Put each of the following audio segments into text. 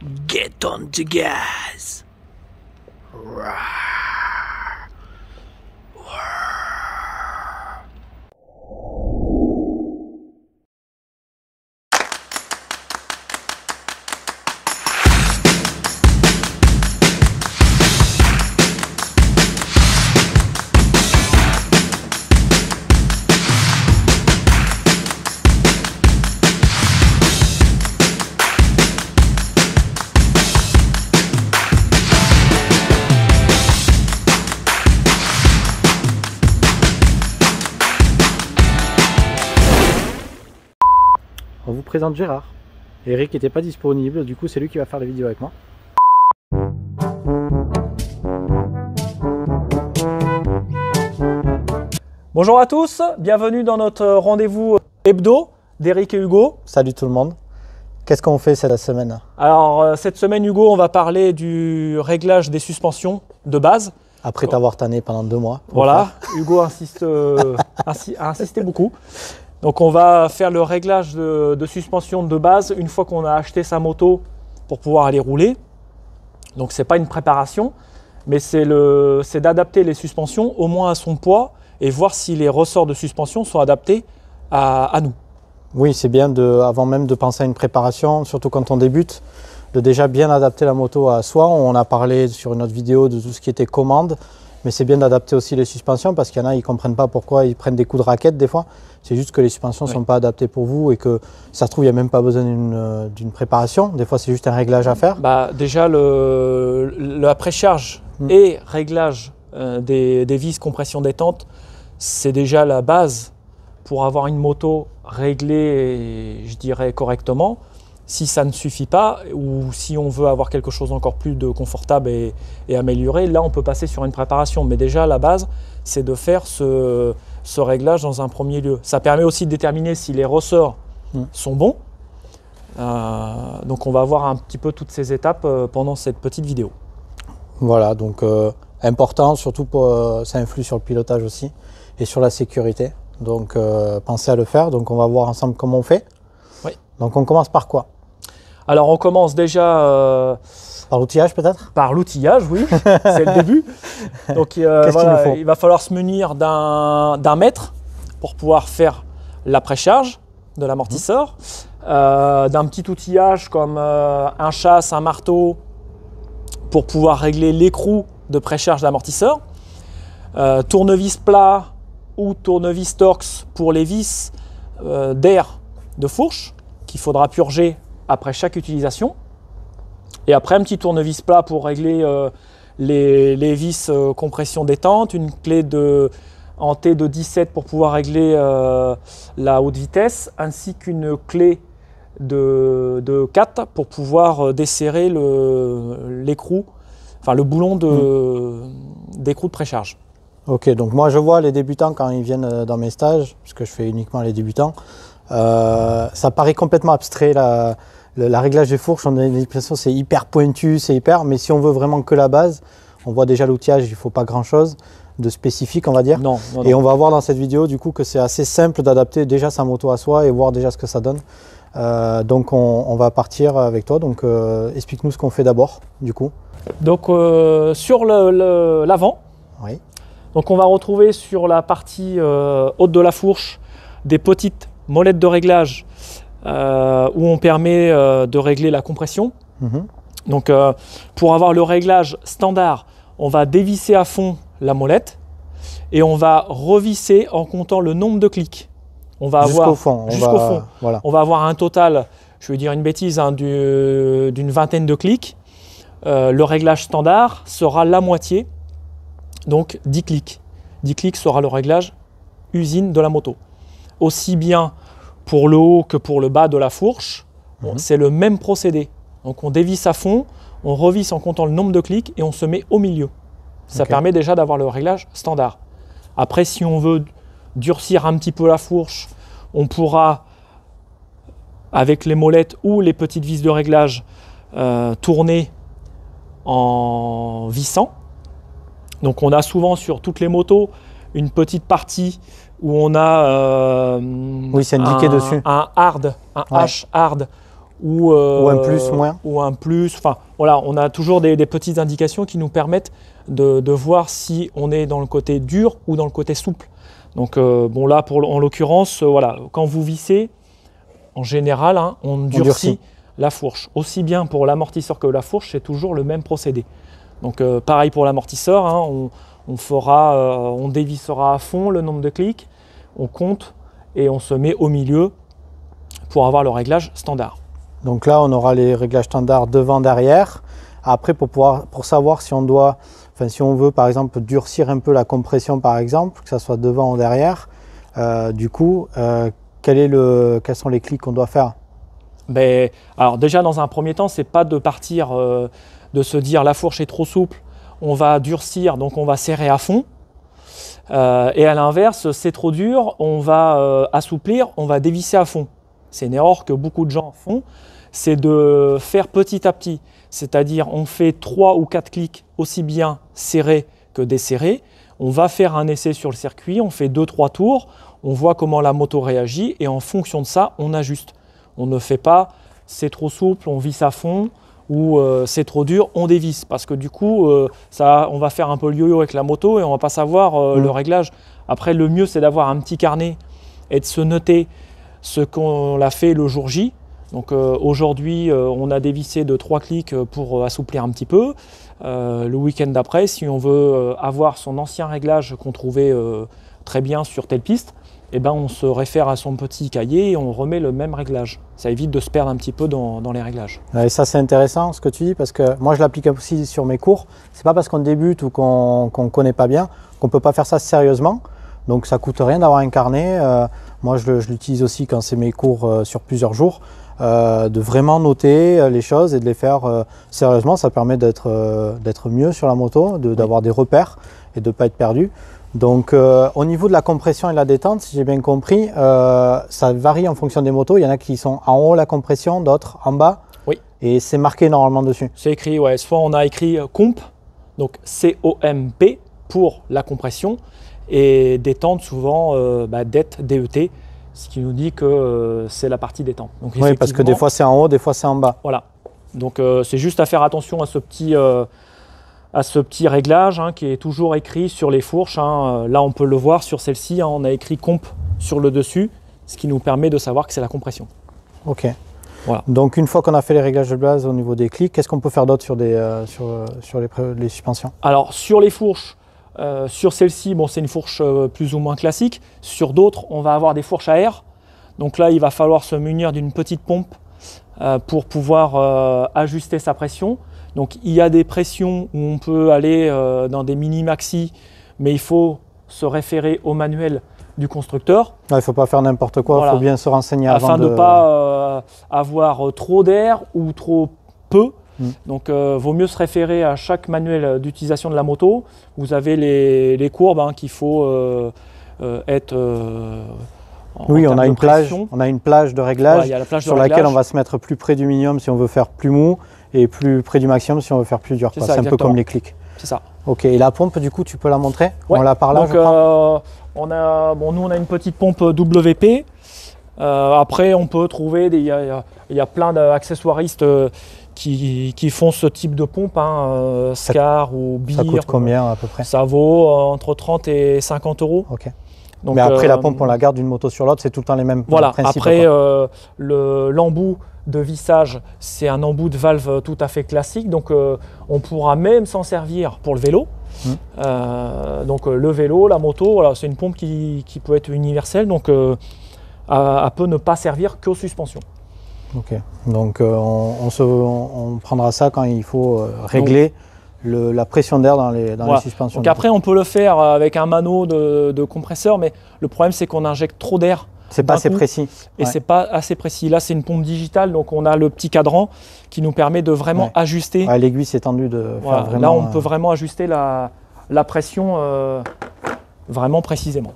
Get on the gas. On vous présente Gérard. Eric n'était pas disponible, du coup c'est lui qui va faire la vidéo avec moi. Bonjour à tous, bienvenue dans notre rendez-vous hebdo d'Eric et Hugo. Salut tout le monde. Qu'est-ce qu'on fait cette semaine? Alors cette semaine Hugo, on va parler du réglage des suspensions de base. Après t'avoir tanné pendant 2 mois. Voilà, Hugo insiste, a insisté beaucoup. Donc on va faire le réglage de suspension de base une fois qu'on a acheté sa moto pour pouvoir aller rouler. Donc c'est pas une préparation, mais c'est d'adapter les suspensions au moins à son poids et voir si les ressorts de suspension sont adaptés à nous. Oui, c'est bien avant même de penser à une préparation, surtout quand on débute, de déjà bien adapter la moto à soi. On a parlé sur une autre vidéo de tout ce qui était commande, mais c'est bien d'adapter aussi les suspensions parce qu'il y en a, ils ne comprennent pas pourquoi ils prennent des coups de raquette des fois. C'est juste que les suspensions ne sont pas adaptées pour vous et que ça se trouve, il n'y a même pas besoin d'une préparation. Des fois, c'est juste un réglage à faire. Bah, déjà, la précharge et réglage des vis compression détente, c'est déjà la base pour avoir une moto réglée, je dirais, correctement. Si ça ne suffit pas ou si on veut avoir quelque chose encore plus de confortable et amélioré, là on peut passer sur une préparation. Mais déjà la base, c'est de faire ce réglage dans un premier lieu. Ça permet aussi de déterminer si les ressorts sont bons. Donc on va voir un petit peu toutes ces étapes pendant cette petite vidéo. Voilà, donc important, surtout ça influe sur le pilotage aussi et sur la sécurité. Donc pensez à le faire. Donc on va voir ensemble comment on fait. Oui. Donc on commence par quoi? Alors on commence déjà par l'outillage peut-être? Par l'outillage, oui, c'est le début. Donc voilà, il va falloir se munir d'un mètre pour pouvoir faire la précharge de l'amortisseur, d'un petit outillage comme un chasse, un marteau pour pouvoir régler l'écrou de précharge d'amortisseur, tournevis plat ou tournevis Torx pour les vis d'air de fourche qu'il faudra purger après chaque utilisation. Et après un petit tournevis plat pour régler les vis compression détente, une clé en T de 17 pour pouvoir régler la haute vitesse, ainsi qu'une clé de 4 pour pouvoir desserrer l'écrou, enfin le boulon d'écrou de précharge. Ok, donc moi je vois les débutants quand ils viennent dans mes stages, puisque je fais uniquement les débutants, ça paraît complètement abstrait, la réglage des fourches, on a l'impression que c'est hyper pointu, mais si on veut vraiment que la base, on voit déjà l'outillage, il ne faut pas grand chose de spécifique on va dire. Non. Et on va voir dans cette vidéo du coup que c'est assez simple d'adapter déjà sa moto à soi et voir déjà ce que ça donne. Donc on va partir avec toi, donc explique-nous ce qu'on fait d'abord du coup. Donc sur l'avant, oui. Donc on va retrouver sur la partie haute de la fourche des petites molettes de réglage où on permet de régler la compression. Donc pour avoir le réglage standard, on va dévisser à fond la molette et on va revisser en comptant le nombre de clics. On va jusqu'au fond. Voilà. On va avoir un total, je vais dire une bêtise, d'une vingtaine de clics. Le réglage standard sera la moitié, donc 10 clics. 10 clics sera le réglage usine de la moto. Aussi bien pour le haut que pour le bas de la fourche, c'est le même procédé. Donc on dévisse à fond, on revisse en comptant le nombre de clics et on se met au milieu. Ça permet déjà d'avoir le réglage standard. Après, si on veut durcir un petit peu la fourche, on pourra, avec les molettes ou les petites vis de réglage, tourner en vissant. Donc on a souvent sur toutes les motos une petite partie où on a oui, c'est indiqué dessus. un hard, un H hard, ou un plus, moins. Ou un plus. Enfin, voilà, on a toujours des petites indications qui nous permettent de voir si on est dans le côté dur ou dans le côté souple. Donc, bon, là, en l'occurrence, voilà, quand vous vissez, en général, hein, on durcit la fourche. Aussi bien pour l'amortisseur que la fourche, c'est toujours le même procédé. Donc, pareil pour l'amortisseur, hein, on dévissera à fond le nombre de clics, on compte et on se met au milieu pour avoir le réglage standard. Donc là, on aura les réglages standards devant, derrière. Après, pour savoir si on doit, si on veut par exemple durcir un peu la compression par exemple, que ce soit devant ou derrière, du coup, quels sont les clics qu'on doit faire? Alors déjà, dans un premier temps, c'est pas de partir de se dire la fourche est trop souple, on va durcir, donc on va serrer à fond. Et à l'inverse, c'est trop dur, on va assouplir, on va dévisser à fond. C'est une erreur que beaucoup de gens font, c'est de faire petit à petit. C'est-à-dire, on fait 3 ou 4 clics aussi bien serrés que desserrés. On va faire un essai sur le circuit, on fait 2-3 tours, on voit comment la moto réagit et en fonction de ça, on ajuste. On ne fait pas c'est trop souple, on visse à fond, ou c'est trop dur, on dévisse. Parce que du coup, on va faire un peu le yo-yo avec la moto et on ne va pas savoir le réglage. Après, le mieux, c'est d'avoir un petit carnet et de se noter ce qu'on a fait le jour J. Donc aujourd'hui, on a dévissé de 3 clics pour assouplir un petit peu. Le week-end d'après, si on veut avoir son ancien réglage qu'on trouvait très bien sur telle piste, eh ben, on se réfère à son petit cahier et on remet le même réglage. Ça évite de se perdre un petit peu dans les réglages. Et ça, c'est intéressant ce que tu dis, parce que moi, je l'applique aussi sur mes cours. C'est pas parce qu'on débute ou qu'on ne connaît pas bien qu'on ne peut pas faire ça sérieusement. Donc, ça ne coûte rien d'avoir un carnet. Moi, je l'utilise aussi quand c'est mes cours sur plusieurs jours. De vraiment noter les choses et de les faire sérieusement. Ça permet d'être mieux sur la moto, d'avoir des repères et de ne pas être perdu. Donc au niveau de la compression et de la détente, si j'ai bien compris, ça varie en fonction des motos. Il y en a qui sont en haut la compression, d'autres en bas. Oui. Et c'est marqué normalement dessus. C'est écrit, ouais. Soit on a écrit comp, donc C-O-M-P pour la compression, et détente souvent DET, ce qui nous dit que c'est la partie détente. Donc, oui, parce que des fois c'est en haut, des fois c'est en bas. Voilà. Donc c'est juste à faire attention à ce petit réglage qui est toujours écrit sur les fourches. Là, on peut le voir sur celle-ci. On a écrit comp sur le dessus, ce qui nous permet de savoir que c'est la compression. Ok. Voilà. Donc, une fois qu'on a fait les réglages de base au niveau des clics, qu'est-ce qu'on peut faire d'autre sur les suspensions? Alors, sur les fourches, sur celle-ci, bon, c'est une fourche plus ou moins classique. Sur d'autres, on va avoir des fourches à air. Donc là, il va falloir se munir d'une petite pompe pour pouvoir ajuster sa pression. Donc il y a des pressions où on peut aller dans des mini-maxi, mais il faut se référer au manuel du constructeur. Il ne faut pas faire n'importe quoi, il faut bien se renseigner avant afin de ne pas avoir trop d'air ou trop peu. Donc vaut mieux se référer à chaque manuel d'utilisation de la moto. Vous avez les courbes qu'il faut être oui, on a une plage de réglage sur laquelle on va se mettre plus près du minimum si on veut faire plus mou et plus près du maximum si on veut faire plus dur. C'est un peu comme les clics. C'est ça. Ok, et la pompe, du coup, tu peux la montrer? Ouais. On l'a par là, donc, nous, on a une petite pompe WP. Après, on peut trouver, il y a plein d'accessoiristes qui font ce type de pompe, Scar ou Beer. Ça coûte combien à peu près? Ça vaut entre 30 et 50 €. Ok. Donc, mais après, la pompe, on la garde d'une moto sur l'autre, c'est tout le temps les mêmes principes. Après, l'embout de vissage, c'est un embout de valve tout à fait classique. Donc, on pourra même s'en servir pour le vélo. Donc, le vélo, la moto, voilà, c'est une pompe qui peut être universelle. Donc, elle peut ne pas servir qu'aux suspensions. Ok. Donc, on prendra ça quand il faut régler la pression d'air dans les suspensions. Donc après, on peut le faire avec un mano de compresseur, mais le problème, c'est qu'on injecte trop d'air. C'est pas assez précis. Et c'est pas assez précis. Là, c'est une pompe digitale, donc on a le petit cadran qui nous permet de vraiment ajuster. L'aiguille s'est tendue de faire vraiment. Là, on peut vraiment ajuster la pression vraiment précisément.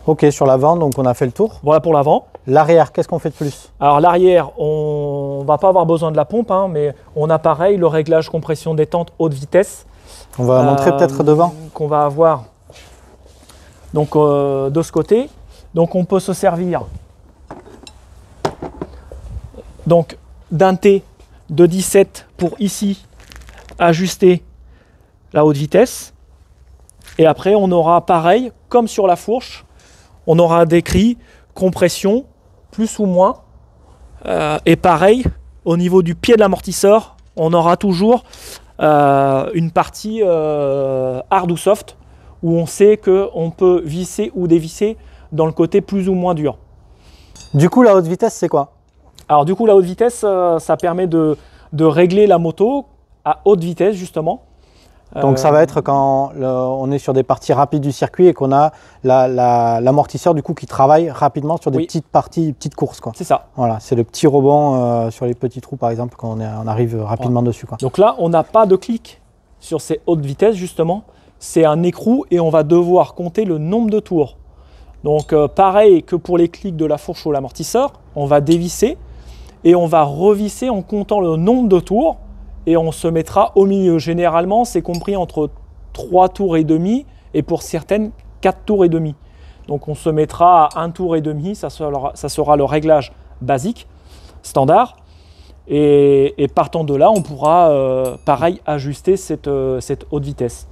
Ok, sur l'avant, donc on a fait le tour. Voilà pour l'avant. L'arrière, qu'est-ce qu'on fait de plus? Alors l'arrière, on va pas avoir besoin de la pompe, mais on a pareil le réglage compression détente haute vitesse. On va montrer peut-être devant. Qu'on va avoir donc de ce côté. Donc on peut se servir donc d'un T de 17 pour ici ajuster la haute vitesse. Et après, on aura pareil, comme sur la fourche, on aura décrit compression, plus ou moins. Et pareil, au niveau du pied de l'amortisseur, on aura toujours une partie hard ou soft, où on sait qu'on peut visser ou dévisser dans le côté plus ou moins dur. Du coup, la haute vitesse, c'est quoi? Alors du coup, la haute vitesse, ça permet de régler la moto à haute vitesse, justement. Donc ça va être quand on est sur des parties rapides du circuit et qu'on a l'amortisseur du coup qui travaille rapidement sur des petites parties, petites courses, quoi. C'est ça. Voilà, c'est le petit rebond sur les petits trous par exemple quand on arrive rapidement dessus, quoi. Donc là, on n'a pas de clic sur ces hautes vitesses justement. C'est un écrou et on va devoir compter le nombre de tours. Donc pareil que pour les clics de la fourche ou l'amortisseur, on va dévisser et on va revisser en comptant le nombre de tours. Et on se mettra au milieu. Généralement, c'est compris entre 3 tours et demi et pour certaines, 4 tours et demi. Donc on se mettra à 1 tour et demi, ça sera le réglage basique, standard. Et partant de là, on pourra, pareil, ajuster cette haute vitesse.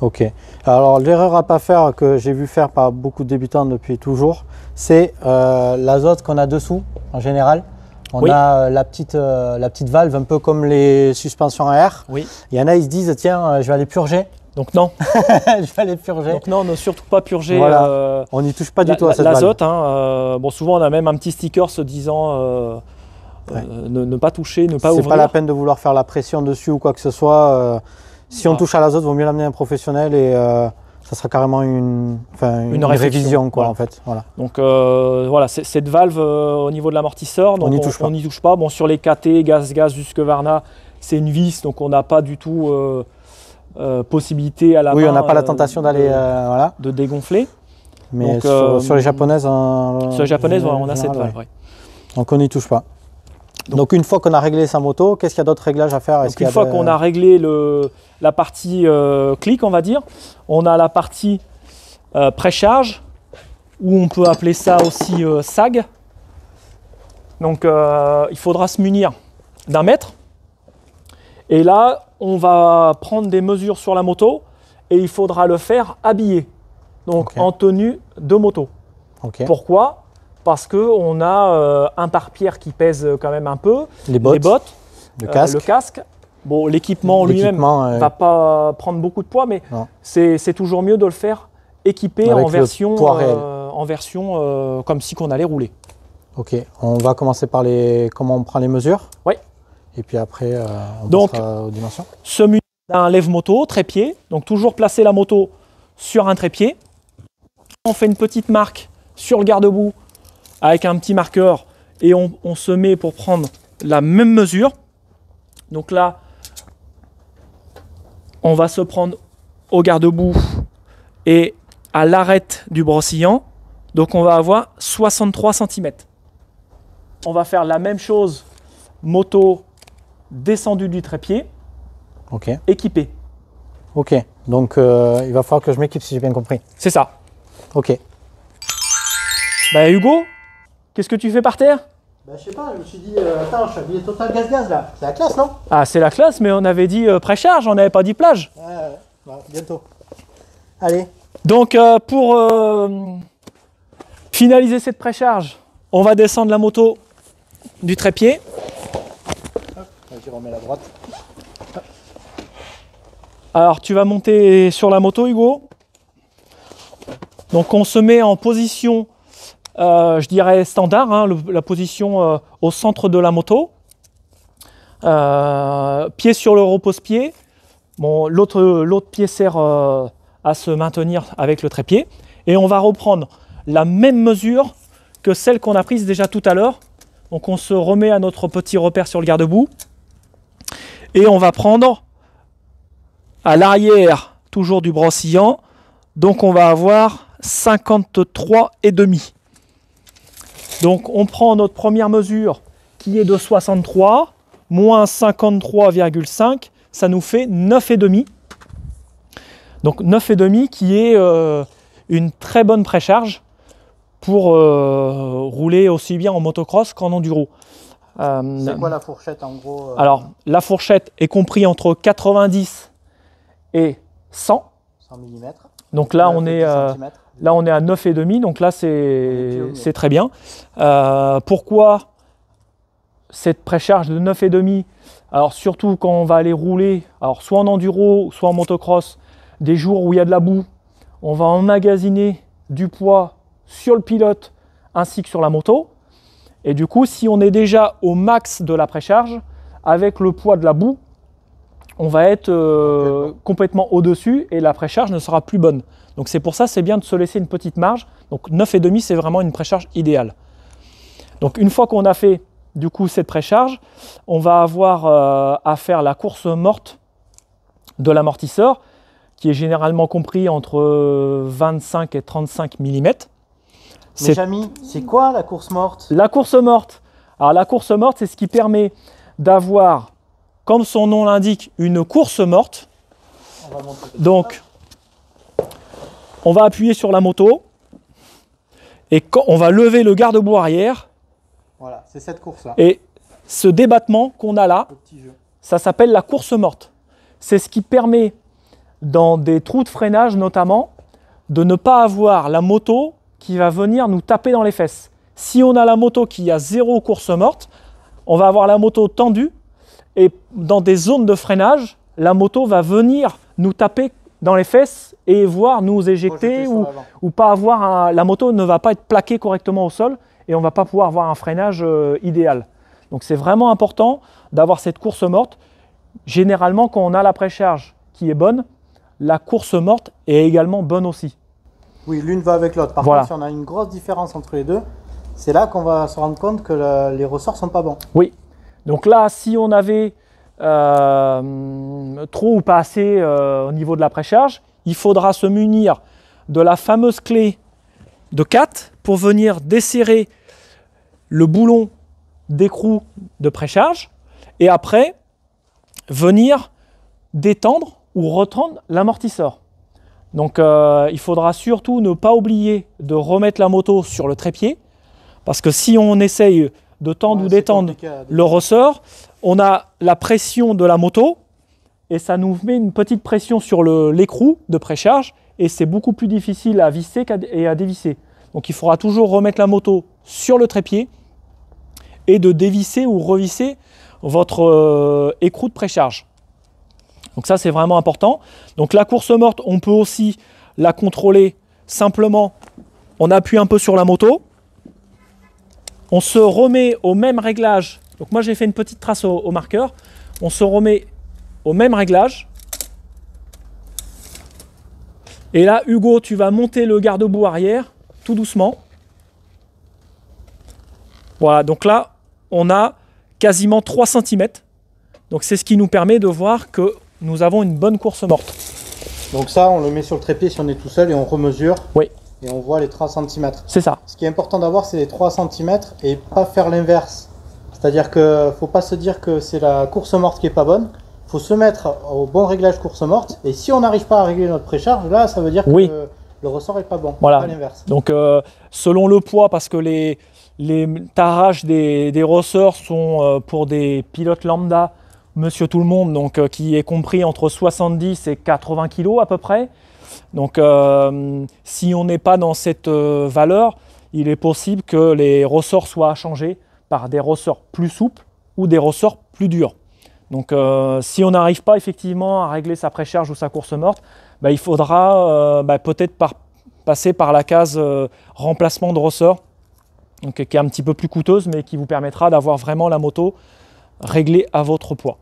Ok. Alors l'erreur à ne pas faire, que j'ai vu faire par beaucoup de débutants depuis toujours, c'est l'azote qu'on a dessous, en général. On a la petite valve, un peu comme les suspensions à air. Oui. Il y en a, ils se disent, tiens, je vais aller purger. Donc non. Je vais aller purger. Donc non, ne surtout pas purger. Voilà. On n'y touche pas du tout à cette valve. L'azote, hein, bon, souvent on a même un petit sticker se disant ne pas toucher, ne pas ouvrir. C'est pas la peine de vouloir faire la pression dessus ou quoi que ce soit. Si on touche à l'azote, il vaut mieux l'amener à un professionnel et ça sera carrément une révision, quoi, voilà. En fait. Voilà. Donc voilà, cette valve au niveau de l'amortisseur, on n'y touche pas. Bon, sur les KT, gaz, Husqvarna, c'est une vis, donc on n'a pas du tout possibilité à la main. Oui, on n'a pas la tentation d'aller de dégonfler. Mais donc, sur les japonaises, voilà, on a cette valve. Ouais. Donc on n'y touche pas. Donc une fois qu'on a réglé sa moto, qu'est-ce qu'il y a d'autres réglages à faire? Une fois qu'on a réglé la partie clic, on va dire, on a la partie précharge, ou on peut appeler ça aussi sag. Donc il faudra se munir d'un mètre. Et là, on va prendre des mesures sur la moto et il faudra le faire habillé. Donc en tenue de moto. Pourquoi? Parce qu'on a un pare-pierre qui pèse quand même un peu, les bottes, le casque. Bon, l'équipement lui-même ne va pas prendre beaucoup de poids, mais c'est toujours mieux de le faire équipé en version comme si on allait rouler. Ok, on va commencer par comment on prend les mesures. Oui. Et puis après, on passera aux dimensions. Se munir d'un lève-moto, trépied. Donc toujours placer la moto sur un trépied. On fait une petite marque sur le garde-boue avec un petit marqueur et on se met pour prendre la même mesure. Donc là, on va se prendre au garde-boue et à l'arête du brossillant. Donc on va avoir 63 cm. On va faire la même chose, moto descendue du trépied, équipée. Ok, donc il va falloir que je m'équipe si j'ai bien compris. C'est ça. Ok. Bah Hugo, qu'est-ce que tu fais par terre? Bah je sais pas, je me suis dit, attends, je suis habillé total gaz là. C'est la classe, non? Ah, c'est la classe, mais on avait dit précharge, on n'avait pas dit plage. Ouais, bientôt. Allez. Donc pour finaliser cette précharge, on va descendre la moto du trépied. Je remets la droite. Alors tu vas monter sur la moto, Hugo. Donc on se met en position, je dirais standard, hein, la position au centre de la moto. Pied sur le repose-pied. Bon, l'autre pied sert à se maintenir avec le trépied. Et on va reprendre la même mesure que celle qu'on a prise déjà tout à l'heure. Donc on se remet à notre petit repère sur le garde-boue. Et on va prendre à l'arrière toujours du brossillant. Donc on va avoir 53,5. Donc on prend notre première mesure qui est de 63, moins 53,5, ça nous fait 9,5. Donc 9,5 qui est une très bonne précharge pour rouler aussi bien en motocross qu'en enduro. C'est quoi la fourchette en gros Alors, la fourchette est comprise entre 90 et 100. 100 mm. Donc là, on est à 9,5, donc là, c'est très bien. Pourquoi cette précharge de 9,5? Alors surtout quand on va aller rouler, alors soit en enduro, soit en motocross, des jours où il y a de la boue, on va emmagasiner du poids sur le pilote ainsi que sur la moto. Et du coup, si on est déjà au max de la précharge, avec le poids de la boue, on va être complètement au-dessus et la précharge ne sera plus bonne. Donc c'est pour ça c'est bien de se laisser une petite marge. Donc 9,5 c'est vraiment une précharge idéale. Donc une fois qu'on a fait du coup cette précharge, on va avoir à faire la course morte de l'amortisseur qui est généralement compris entre 25 et 35 mm. Mais Jamy, c'est quoi la course morte? La course morte. Alors la course morte, c'est ce qui permet d'avoir, comme son nom l'indique, une course morte. Donc, on va appuyer sur la moto et quand on va lever le garde-boue arrière. Voilà, c'est cette course-là. Et ce débattement qu'on a là, ça s'appelle la course morte. C'est ce qui permet, dans des trous de freinage notamment, de ne pas avoir la moto qui va venir nous taper dans les fesses. Si on a la moto qui a 0 course morte, on va avoir la moto tendue et dans des zones de freinage, la moto va venir nous taper dans les fesses et voire nous éjecter ou pas avoir la moto ne va pas être plaquée correctement au sol et on ne va pas pouvoir avoir un freinage idéal. Donc c'est vraiment important d'avoir cette course morte. Généralement, quand on a la précharge qui est bonne, la course morte est également bonne aussi. Oui, l'une va avec l'autre. Par contre, si on a une grosse différence entre les deux, c'est là qu'on va se rendre compte que les ressorts ne sont pas bons. Oui. Donc là, si on avait trop ou pas assez au niveau de la précharge, il faudra se munir de la fameuse clé de 4 pour venir desserrer le boulon d'écrou de précharge et après venir détendre ou retendre l'amortisseur. Donc il faudra surtout ne pas oublier de remettre la moto sur le trépied parce que si on essaye de tendre ou d'étendre le ressort, on a la pression de la moto et ça nous met une petite pression sur l'écrou de précharge et c'est beaucoup plus difficile à visser et à dévisser. Donc il faudra toujours remettre la moto sur le trépied et de dévisser ou revisser votre écrou de précharge. Donc ça c'est vraiment important. Donc la course morte, on peut aussi la contrôler simplement, on appuie un peu sur la moto, on se remet au même réglage. Donc moi j'ai fait une petite trace au marqueur, on se remet au même réglage. Et là Hugo, tu vas monter le garde-boue arrière tout doucement. Voilà, donc là on a quasiment 3 cm. Donc c'est ce qui nous permet de voir que nous avons une bonne course morte. Donc ça, on le met sur le trépied si on est tout seul et on remesure. Oui. Et on voit les 3 cm. C'est ça. Ce qui est important d'avoir, c'est les 3 cm et pas faire l'inverse. C'est-à-dire qu'il ne faut pas se dire que c'est la course morte qui n'est pas bonne. Il faut se mettre au bon réglage course morte. Et si on n'arrive pas à régler notre précharge, là, ça veut dire que le ressort n'est pas bon. Voilà. Pas l'inverse. Donc selon le poids, parce que les tarages des ressorts sont pour des pilotes lambda, monsieur tout le monde, donc qui est compris entre 70 et 80 kg à peu près. Donc si on n'est pas dans cette valeur, il est possible que les ressorts soient changés par des ressorts plus souples ou des ressorts plus durs. Donc si on n'arrive pas effectivement à régler sa précharge ou sa course morte, il faudra peut-être passer par la case remplacement de ressort, donc, qui est un petit peu plus coûteuse mais qui vous permettra d'avoir vraiment la moto réglée à votre poids.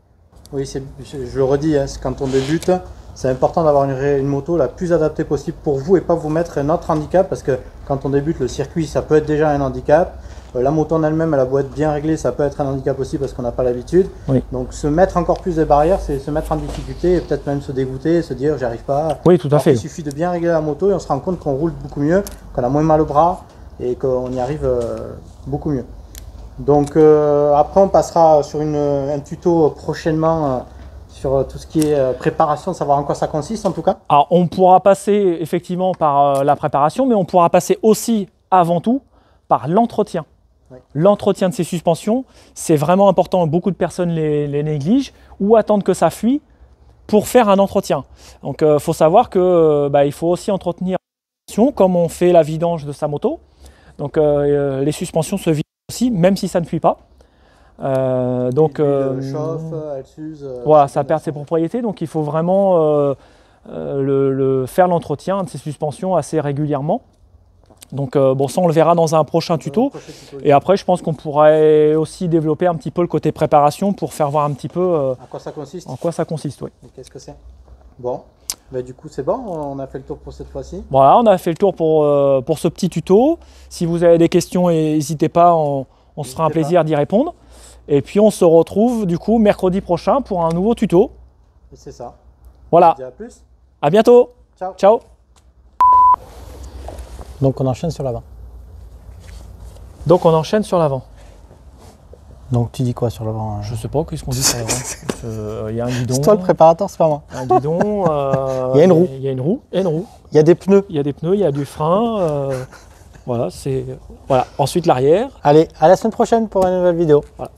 Oui, je le redis, hein, quand on débute, c'est important d'avoir une moto la plus adaptée possible pour vous et pas vous mettre un autre handicap parce que quand on débute, le circuit, ça peut être déjà un handicap. La moto en elle-même, elle a beau être bien réglée, ça peut être un handicap aussi parce qu'on n'a pas l'habitude. Oui. Donc se mettre encore plus des barrières, c'est se mettre en difficulté et peut-être même se dégoûter et se dire j'y arrive pas. Oui, tout à fait. Il suffit de bien régler la moto et on se rend compte qu'on roule beaucoup mieux, qu'on a moins mal au bras et qu'on y arrive beaucoup mieux. Donc après on passera sur un tuto prochainement sur tout ce qui est préparation, savoir en quoi ça consiste en tout cas. Alors on pourra passer effectivement par la préparation, mais on pourra passer aussi avant tout par l'entretien. Oui. L'entretien de ces suspensions, c'est vraiment important. Beaucoup de personnes les négligent ou attendent que ça fuit pour faire un entretien. Donc il faut savoir que il faut aussi entretenir les suspensions comme on fait la vidange de sa moto. Donc les suspensions se vident aussi, même si ça ne fuit pas. Donc chauffe, elle s'use. Voilà, ça perd ses propriétés. Donc il faut vraiment faire l'entretien de ces suspensions assez régulièrement. Donc bon, ça on le verra dans un prochain tuto. Et après je pense qu'on pourrait aussi développer un petit peu le côté préparation pour faire voir un petit peu à quoi ça consiste. en quoi ça consiste. Oui. Qu'est-ce que c'est? Bon, du coup c'est bon, on a fait le tour pour cette fois-ci. Voilà, on a fait le tour pour ce petit tuto. Si vous avez des questions, n'hésitez pas, on se fera un plaisir d'y répondre. Et puis on se retrouve du coup mercredi prochain pour un nouveau tuto. C'est ça. Voilà. On se dit à plus. À bientôt. Ciao. Ciao. Donc on enchaîne sur l'avant. Donc on enchaîne sur l'avant. Donc tu dis quoi sur l'avant? Je sais pas, qu'est-ce qu'on dit sur l'avant. Il y a un guidon. C'est toi le préparateur, c'est pas moi. Un guidon. Il y a une roue. Il y a une roue. Il y a une roue. Il y a des pneus. Il y a des pneus, il y a du frein. Voilà, c'est. Voilà. Ensuite l'arrière. Allez, à la semaine prochaine pour une nouvelle vidéo. Voilà.